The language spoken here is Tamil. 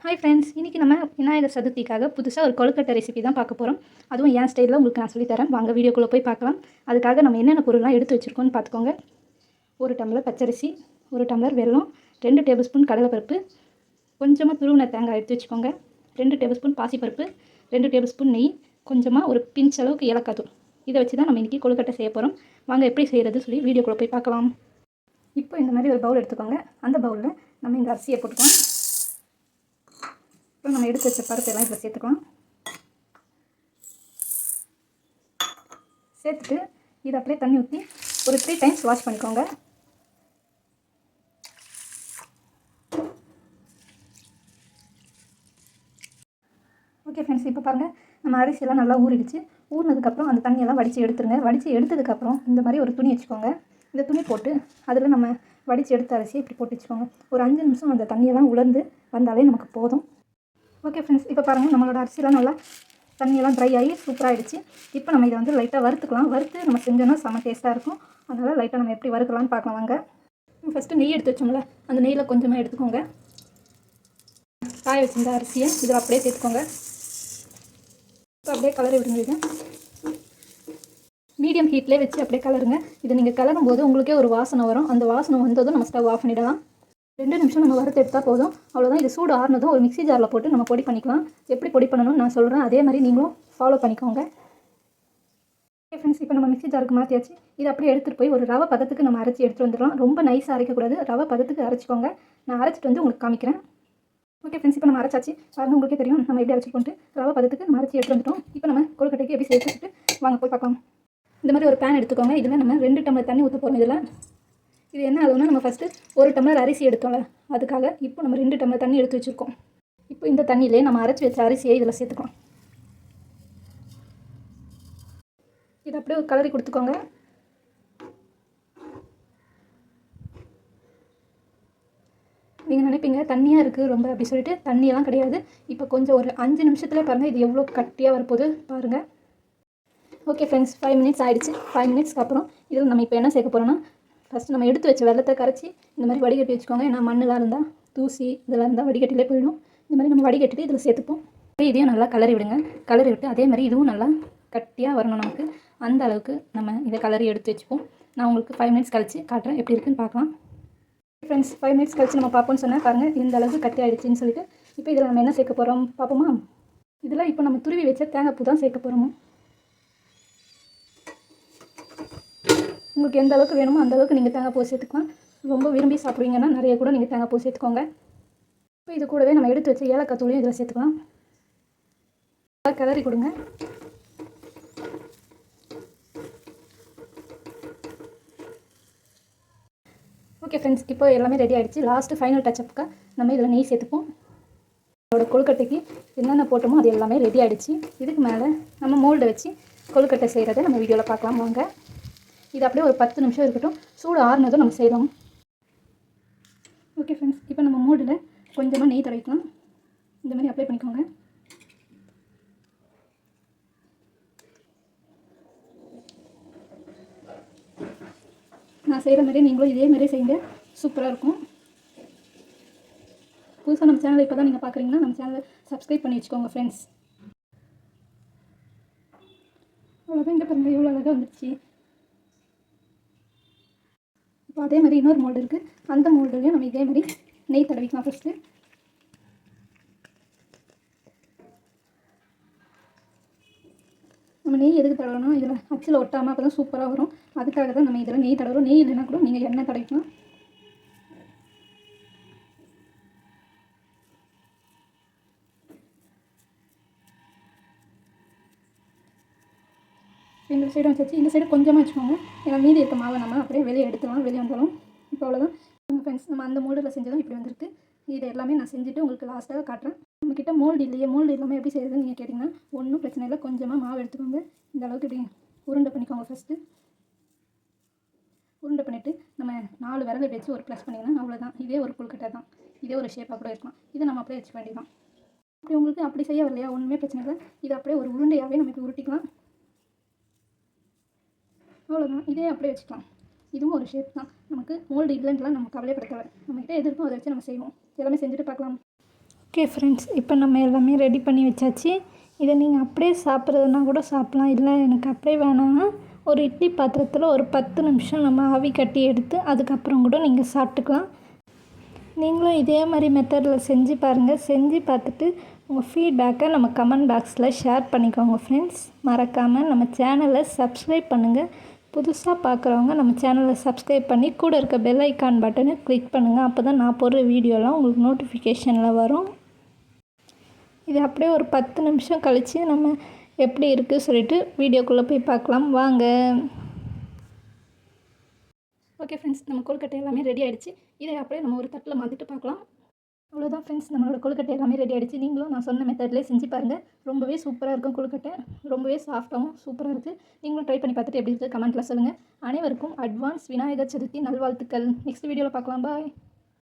ஹாய் ஃப்ரெண்ட்ஸ், இன்றைக்கி நம்ம விநாயகர் சதுர்த்திக்காக புதுசாக ஒரு கொழுக்கட்டை ரெசிபி தான் பார்க்க போகிறோம். அதுவும் என் ஸ்டைலில் உங்களுக்கு நான் சொல்லித்தரேன். வாங்க வீடியோக்குள்ளே போய் பார்க்கலாம். அதுக்காக நம்ம என்னென்ன பொருள்லாம் எடுத்து வச்சுருக்கோன்னு பார்த்துக்கோங்க. 1 டம்ளர் பச்சரிசி, 1 டம்ளர் வெல்லம், 2 டேபிள் ஸ்பூன் கடலைப்பருப்பு, கொஞ்சமாக துருவின தேங்காய் எடுத்து வச்சுக்கோங்க, 2 டேபிள் ஸ்பூன் பாசிப்பருப்பு, 2 டேபிள் ஸ்பூன் நெய், கொஞ்சமாக ஒரு பிஞ்ச் அளவுக்கு ஏலக்காய் தூள். இதை வச்சு தான் நம்ம இன்றைக்கி கொழுக்கட்டை செய்ய போகிறோம். வாங்க எப்படி செய்கிறது சொல்லி வீடியோக்குள்ளே போய் பார்க்கலாம். இப்போ இந்த மாதிரி ஒரு பவுல் எடுத்துக்கோங்க. அந்த பவுலில் நம்ம இந்த அரிசியை போட்டுக்கலாம். இப்போ நம்ம எடுத்து வச்ச பருப்பு எல்லாம் இதில் சேர்த்துக்கலாம். சேர்த்துட்டு இதை அப்படியே தண்ணி ஊற்றி ஒரு 3 டைம்ஸ் வாஷ் பண்ணிக்கோங்க. ஓகே ஃப்ரெண்ட்ஸ், இப்போ பாருங்கள், நம்ம அரிசியெல்லாம் நல்லா ஊறிடுச்சு. ஊறினதுக்கப்புறம் அந்த தண்ணியெல்லாம் வடித்து எடுத்துருங்க. வடித்து எடுத்ததுக்கப்புறம் இந்த மாதிரி ஒரு துணி வச்சுக்கோங்க. இந்த துணி போட்டு அதில் நம்ம வடித்து எடுத்த அரிசியை இப்படி போட்டு வச்சுக்கோங்க. ஒரு 5 நிமிஷம் அந்த தண்ணியெல்லாம் உலர்ந்து வந்தாலே நமக்கு போதும். ஓகே ஃப்ரெண்ட்ஸ், இப்போ பாருங்கள், நம்மளோட அரிசிலாம் நல்லா தண்ணியெல்லாம் ட்ரை ஆகி சூப்பராகிடுச்சு. இப்போ நம்ம இதை வந்து லைட்டாக வறுத்துக்கலாம். வறுத்து நம்ம செஞ்சோன்னா செம்ம டேஸ்ட்டாக இருக்கும். அதனால் லைட்டாக நம்ம எப்படி வறுக்கலாம்னு பார்க்கலாம் வாங்க. ஃபஸ்ட்டு நெய் எடுத்து வச்சோம்ல, அந்த நெய்யில் கொஞ்சமாக எடுத்துக்கோங்க. காய வச்சிருந்த அரிசியை இதில் அப்படியே சேர்த்துக்கோங்க. இப்போ அப்படியே கலரி விடுங்க. இது மீடியம் ஹீட்லேயே வச்சு அப்படியே கலருங்க. இதை நீங்கள் கலரும் போது உங்களுக்கே ஒரு வாசனை வரும். அந்த வாசனை வந்ததும் நம்ம ஸ்டவ் ஆஃப் பண்ணிடலாம். 2 நிமிஷம் நம்ம வறுத்து எடுத்தால் போதும். அவ்வளோதான். இது சூடு ஆறுனதும் ஒரு மிக்ஸி ஜாரில் போட்டு நம்ம பொடி பண்ணிக்கலாம். எப்படி பொடி பண்ணணும்னு நான் சொல்கிறேன், அதே மாதிரி நீங்களும் ஃபாலோ பண்ணிக்கோங்க. ஓகே ஃப்ரெண்ட்ஸ், இப்போ நம்ம மிக்ஸி ஜாருக்கு மாற்றியாச்சு. இதை அப்படியே எடுத்துகிட்டு போய் ஒரு ரவை பதத்துக்கு நம்ம அரைச்சி எடுத்துகிட்டு வந்துடலாம். ரொம்ப நைஸாக அரைக்கக்கூடாது, ரவை பதத்துக்கு அரைச்சிக்கோங்க. நான் அரைச்சிட்டு வந்து உங்களுக்கு காமிக்கிறேன். ஓகே ஃப்ரெண்ட்ஸ், இப்போ நம்ம அரைச்சாச்சு. பாருங்க, உங்களுக்கே தெரியும் நம்ம எப்படி அரைச்சிட்டு ரவை பதத்துக்கு நம்ம அரைச்சி எடுத்து வந்துட்டோம். இப்போ நம்ம கொழுக்கட்டைக்கு எப்படி சேர்த்துட்டு வாங்க போய் பார்க்கலாம். இந்த மாதிரி ஒரு பேன் எடுத்துக்கோங்க. இதில் நம்ம 2 டம்ளர் தண்ணி ஊற்ற போகிறோம். இதில் இது என்ன அளவுனா, நம்ம ஃபஸ்ட்டு 1 டம்ளர் அரிசி எடுத்தோம்ல, அதுக்காக இப்போ நம்ம 2 டம்ளர் தண்ணி எடுத்து வச்சுருக்கோம். இப்போ இந்த தண்ணியிலே நம்ம அரைச்சி வச்ச அரிசியை இதில் சேர்த்துக்கலாம். இதை அப்படியே ஒரு கலரி கொடுத்துக்கோங்க. நீங்கள் நினைப்பீங்க தண்ணியாக இருக்குது ரொம்ப அப்படி சொல்லிட்டு, தண்ணியெல்லாம் கிடையாது. இப்போ கொஞ்சம் ஒரு 5 நிமிஷத்துல பாருங்கள், இது எவ்வளோ கட்டியாக வரப்போகுது பாருங்கள். ஓகே ஃப்ரெண்ட்ஸ், 5 மினிட்ஸ் ஆகிடுச்சு. 5 மினிட்ஸ்க்கு அப்புறம் இதில் நம்ம இப்போ என்ன சேர்க்க போகிறோன்னா, ஃபஸ்ட்டு நம்ம எடுத்து வச்ச வெள்ளத்தை கரைச்சி இந்த மாதிரி வடிகட்டி வச்சுக்கோங்க. ஏன்னா மண்ணெலாம் இருந்தால், தூசி இதெல்லாம் இருந்தால் வடிகட்டிலே போயிடும். இந்த மாதிரி நம்ம வடிகட்டிட்டு இதில் சேர்த்துப்போம். இதையும் நல்லா கலரி விடுங்க. கலரி விட்டு அதே மாதிரி இதுவும் நல்லா கட்டியாக வரணும் நமக்கு. அந்த அளவுக்கு நம்ம இதை கலரி எடுத்து வச்சுப்போம். நான் உங்களுக்கு 5 மினிட்ஸ் கழிச்சு காட்டுறேன், எப்படி இருக்குன்னு பார்க்கலாம். ஃப்ரெண்ட்ஸ், 5 மினிட்ஸ் கழிச்சு நம்ம பார்ப்போம்னு சொன்னால் பாருங்கள், இந்த அளவுக்கு கட்டி ஆகிடுச்சின்னு சொல்லிட்டு. இப்போ இதில் நம்ம என்ன சேர்க்க போகிறோம் பார்ப்போமா? இதில் இப்போ நம்ம துருவி வச்ச தேங்காய் பூ தான் சேர்க்க போகிறோமோ. உங்களுக்கு எந்த அளவுக்கு வேணுமோ அந்த அளவுக்கு நீங்கள் தேங்காய் பூ சேர்த்துக்கலாம். ரொம்ப விரும்பி சாப்பிடுவீங்கன்னா நிறைய கூட நீங்கள் தேங்காய் பூ சேர்த்துக்கோங்க. இப்போ இது கூடவே நம்ம எடுத்து வச்ச ஏலக்காய் தூளையும் இதில் சேர்த்துக்கலாம். கிளறி கொடுங்க. ஓகே ஃப்ரெண்ட்ஸ், இப்போ எல்லாமே ரெடி ஆகிடுச்சு. லாஸ்ட்டு ஃபைனல் டச்சப்புக்கு நம்ம இதில் நெய் சேர்த்துப்போம். அதோட கொழுக்கட்டைக்கு என்னென்ன போட்டோமோ அது எல்லாமே ரெடி ஆகிடுச்சு. இதுக்கு மேலே நம்ம மோல்டை வச்சு கொழுக்கட்டை செய்கிறத நம்ம வீடியோவில் பார்க்கலாம் வாங்க. இது அப்படியே ஒரு 10 நிமிஷம் இருக்கட்டும். சூடு ஆறுனதும் நம்ம செய்கிறோம். ஓகே ஃப்ரெண்ட்ஸ், இப்போ நம்ம மோல்டில் கொஞ்சமாக நெய் தடவிக்கலாம். இந்த மாதிரி அப்ளை பண்ணிக்கோங்க. நான் செய்கிற மாதிரி நீங்களும் இதே மாதிரி செய்யுங்க, சூப்பராக இருக்கும். புதுசாக நம்ம சேனலை இப்போ தான் நீங்கள் பார்க்குறீங்கன்னா நம்ம சேனலை சப்ஸ்கிரைப் பண்ணி வச்சுக்கோங்க ஃப்ரெண்ட்ஸ். அவ்வளோதான். இங்கே பாருங்கள், எவ்வளோ அழகாக வந்துடுச்சு. இப்போ அதே மாதிரி இன்னொரு மோல்டு இருக்குது. அந்த மோல்டுலையும் நம்ம இதே மாதிரி நெய் தடவிக்கலாம். ஃபஸ்ட்டு நம்ம நெய் எதுக்கு தடவணும், இதில் அச்சில் ஒட்டாமல் அப்போ தான் சூப்பராக வரும். அதுக்காக தான் நம்ம இதில் நெய் தடவுறோம். நெய் இல்லைன்னா கூட நீங்கள் எண்ணெய் தடவிக்கலாம். இந்த சைடும் வச்சு இந்த சைடு கொஞ்சமாக வச்சுக்கோங்க. ஏன்னா மீதி இருக்க மாவை நம்ம அப்படியே வெளியே எடுத்துக்கலாம். வெளியே வந்தாலும் இப்போ அவ்வளோதான் ஃப்ரெண்ட்ஸ். நம்ம அந்த மோல்டில் செஞ்சதும் இப்படி வந்திருக்கு. இது எல்லாமே நான் செஞ்சுட்டு உங்களுக்கு லாஸ்ட்டாக காட்டுறேன். நம்மக்கிட்ட மோல்டு இல்லையே, மோல்டு இல்லாமல் எப்படி செய்கிறதுன்னு நீங்கள் கேட்டிங்கன்னா ஒன்றும் பிரச்சனை இல்லை. கொஞ்சமாக மாவு எடுத்துக்கோங்க. இந்த அளவுக்கு இப்படி உருண்டை பண்ணிக்கோங்க. ஃபஸ்ட்டு உருண்டை பண்ணிவிட்டு நம்ம 4 விரலை வச்சு ஒரு ப்ளஸ் பண்ணிங்கன்னா அவ்வளோதான். இதே ஒரு கொழுக்கட்டை தான். இதே ஒரு ஷேப்பாக கூட இருக்கலாம். இதை நம்ம அப்படியே வச்சுக்க வேண்டியதான். அப்படி உங்களுக்கு அப்படி செய்ய வரலையா, ஒன்றுமே பிரச்சனை இல்லை. இது அப்படியே ஒரு உருண்டையாகவே நமக்கு உருட்டிக்கலாம். அவ்வளோதான். இதே அப்படியே வச்சுக்கலாம். இதுவும் ஒரு ஷேப் தான். நமக்கு மோல்டு இல்லைன்ட்டுலாம் நம்ம கவலைப்பட தேவை. நம்மகிட்ட எது இருக்கோ அதை வச்சு நம்ம செய்வோம். எல்லாமே செஞ்சுட்டு பார்க்கலாம். ஓகே ஃப்ரெண்ட்ஸ், இப்போ நம்ம எல்லாமே ரெடி பண்ணி வச்சாச்சு. இதை நீங்கள் அப்படியே சாப்பிட்றதுனா கூட சாப்பிட்லாம். இல்லை எனக்கு அப்படியே வேணாம்னா ஒரு இட்லி பாத்திரத்தில் ஒரு 10 நிமிஷம் நம்ம ஆவி கட்டி எடுத்து அதுக்கப்புறம் கூட நீங்கள் சாப்பிட்டுக்கலாம். நீங்களும் இதே மாதிரி மெத்தடில் செஞ்சு பாருங்கள். செஞ்சு பார்த்துட்டு உங்கள் ஃபீட்பேக்கை நம்ம கமெண்ட் பாக்ஸில் ஷேர் பண்ணிக்கோங்க ஃப்ரெண்ட்ஸ். மறக்காமல் நம்ம சேனலை சப்ஸ்கிரைப் பண்ணுங்கள். புதுசாக பார்க்குறவங்க நம்ம சேனலை சப்ஸ்கிரைப் பண்ணி கூட இருக்க பெல் ஐக்கான் பட்டனை கிளிக் பண்ணுங்கள். அப்போ தான் நான் போடுற வீடியோலாம் உங்களுக்கு நோட்டிஃபிகேஷனில் வரும். இது அப்படியே ஒரு 10 நிமிஷம் கழித்து நம்ம எப்படி இருக்குது சொல்லிவிட்டு வீடியோக்குள்ளே போய் பார்க்கலாம் வாங்க. ஓகே ஃப்ரெண்ட்ஸ், நம்ம கொழுக்கட்டை எல்லாமே ரெடி ஆகிடுச்சு. இதை அப்படியே நம்ம ஒரு தட்டில் மாற்றிட்டு பார்க்கலாம். அவ்வளோதான் ஃப்ரெண்ட்ஸ், நம்மளோட கொழுக்கட்டை எல்லாமே ரெடி ஆகிடுச்சு. நீங்களும் நான் சொன்ன மெத்தட்லேயே செஞ்சு பாருங்கள். ரொம்பவே சூப்பராக இருக்கும் கொழுக்கட்டை. ரொம்பவே சாஃப்டாகவும் சூப்பராக இருக்குது. நீங்களும் ட்ரை பண்ணி பார்த்துட்டு எப்படி இருக்குது கமெண்ட்டில் சொல்லுங்கள். அனைவருக்கும் அட்வான்ஸ் விநாயகர் சதுர்த்தி நல்வாழ்த்துக்கள். நெக்ஸ்ட் வீடியோவில் பார்க்கலாம். பாய்.